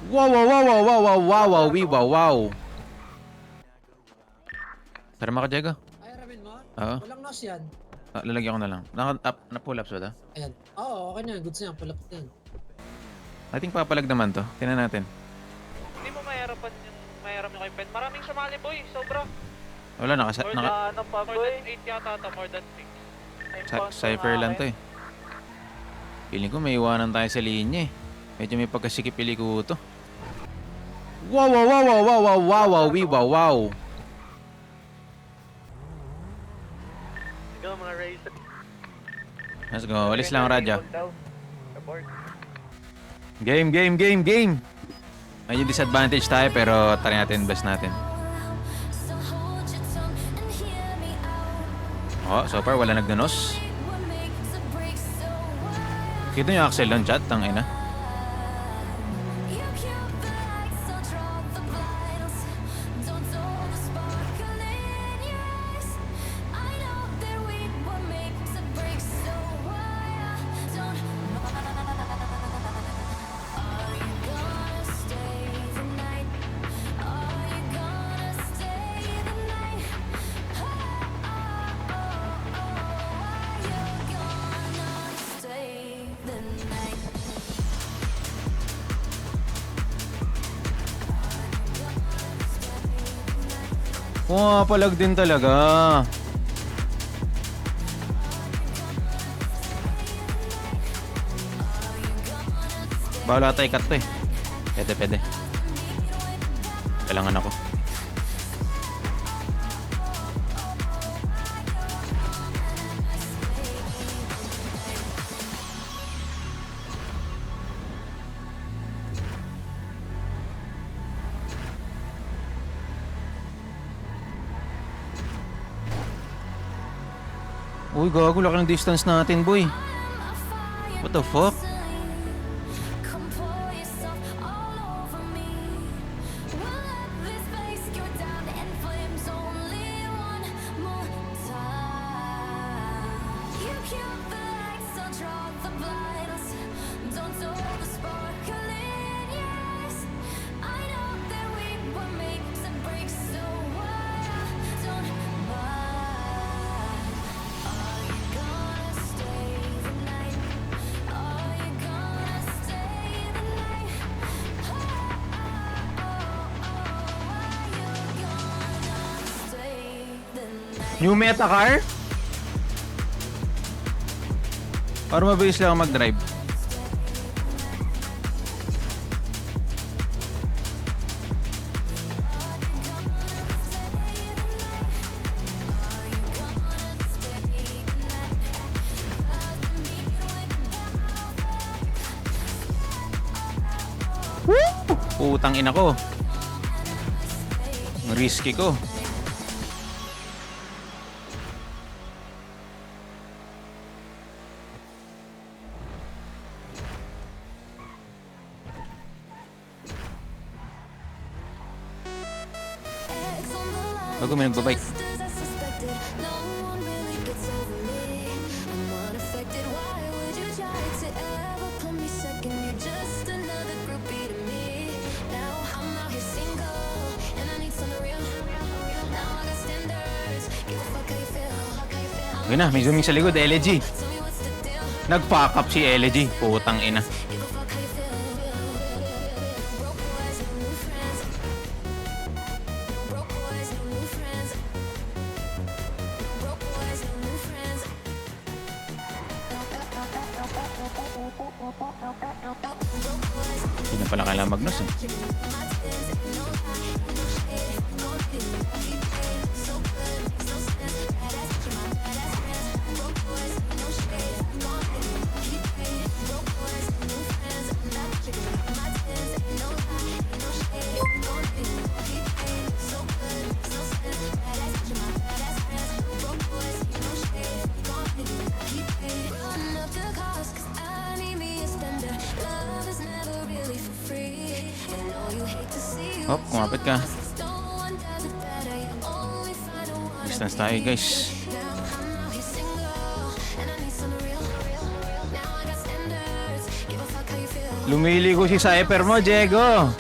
Wow, wow, wow, wow, wow, wow, wow, wow, wow, wow. Tara mga Diego. Ay, ramin mo? Oo. Walang nos yan. Lalagyan ko na lang. Na-pull ups ba ito? Ayan. Oo, okay na. Goods na yan. Pull up na yan. I think papalag naman to. Tingnan natin. Hindi mo mahirapan yung mahiram yung kay Pen. Maraming sumali boy, sobra. Wala, More than, Ano pa, more boy? than 8 yata ata, more than 6. Cypher lang to eh. Feeling ko may iwanan tayo sa linya eh. Medyo may pagkasikip-ili ko to. Wow, wow, wow, wow, wow, wow, wow, wow, wow, wow. Ikaw, mga racer. Let's go. Alis lang, Radya. Abort. Game, game, game, game. Medyo disadvantage tayo pero try natin best natin. Oh, so far wala nagdanos. Kita niyo Axel doon chat, tang ina. Palag din talaga. Bawala tayo cut to eh. Pwede. Kailangan ako. Uy, gago, laki ng distance natin, boy. What the fuck? New meta car? Para mabilis lang mag-drive. Putang ina ko. Ang risky ko. Bago may nagbabike. Okay na, may zooming sa likod, LG. Nag-fuck up si LG. Putang ina. Hindi na pala kailangan mag-nos eh. Hop, kumapit ka. Distance tayo guys. Lumiligo si Cypher mo, Diego.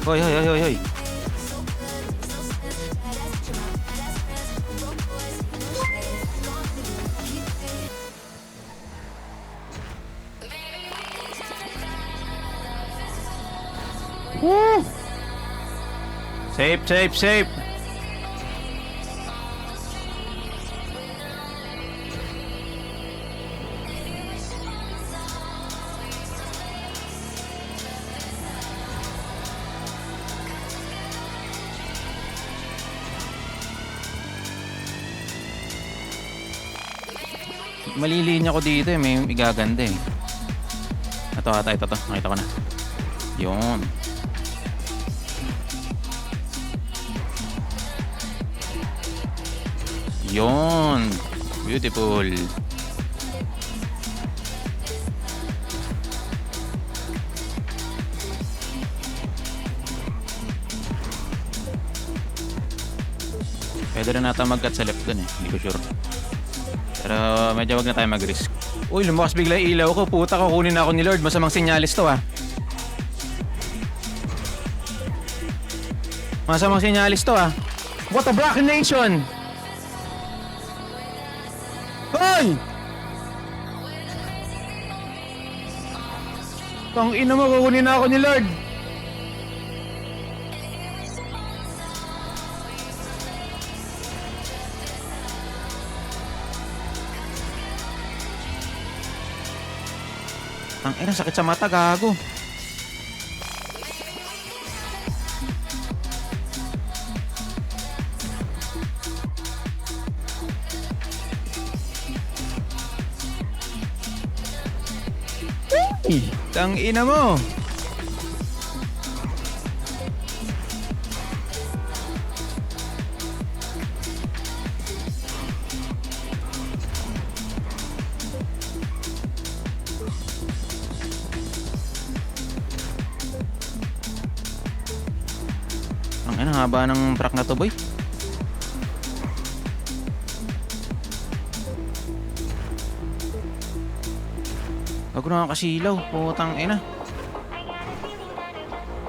Hoy, hoy, hoy, hoy, hoy. Woo! Safe, safe, safe. Malilinya ko dito eh, may igaganda eh. Ito ata, ito to. Nakita ko na. Yun. Yun. Beautiful. Pwede rin nata mag-cut sa left dun eh. Hindi ko sure. Pero medyo wag na tayo mag-risk. Uy, lumakas bigla yung ilaw ko. Puta, kukunin na ako ni Lord. Masamang sinyalis to ah. Masamang sinyalis to ah. What a black nation! Hoy! Tang ina mo, kukunin na ako ni Lord. Ang ina, sakit sa mata, gago. Tang ina mo. Ang haba ng truck na to, boy. Bago na kasilaw, putang ina.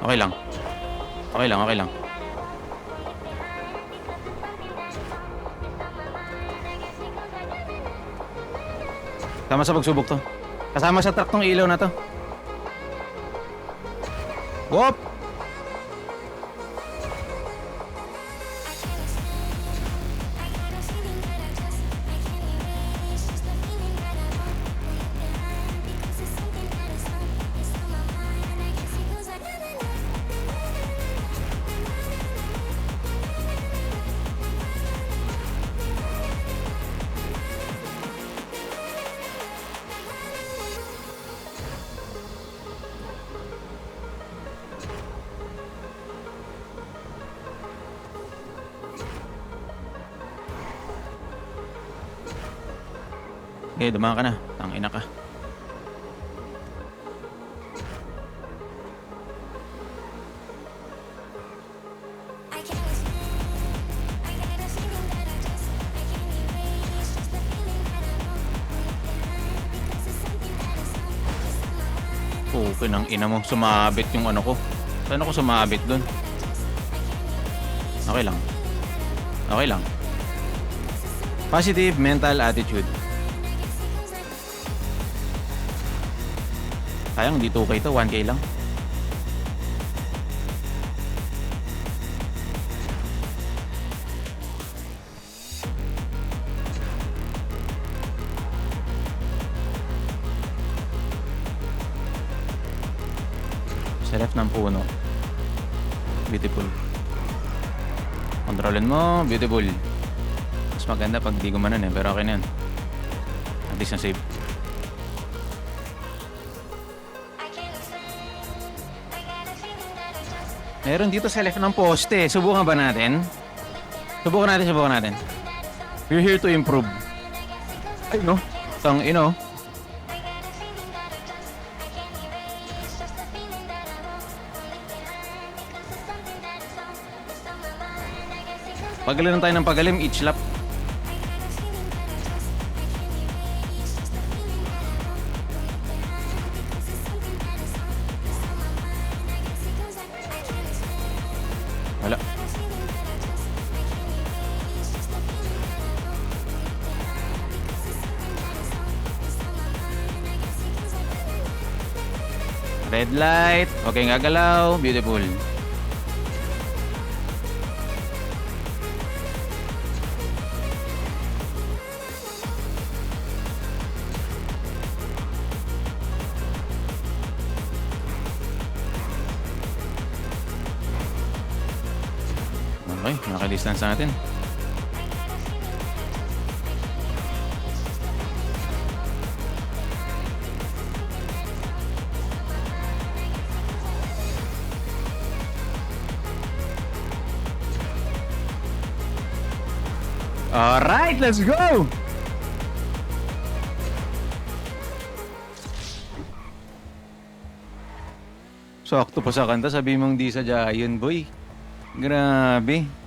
Okay lang. Okay lang, okay lang. Tama sa pagsubok to. Kasama sa truck tong ilaw na to. Whoop! Okay, dumaan ka na. Tangina ka. Okay, nang ina mo. Sumabit yung ano ko. Saan ako sumabit dun? Okay lang. Okay lang. Positive mental attitude. Sayang, hindi 2K to, 1K lang. Sa left ng puno. Beautiful. Kontrolin mo, beautiful. Mas maganda pag di gumanon eh, pero okay na yun. At least na save. Meron dito sa left ng poste. Subukan ba natin? Subukan natin, subukan natin. We're here to improve. Ay, no? Tang ino. Pagaling tayo ng pagalim, each lap. Wala. Red light. Okay, gagalaw. Beautiful. Okay, naka-distance natin. Alright, let's go! Sakto pa sa kanta, sabi mong di sa Giant Boy. Grabe.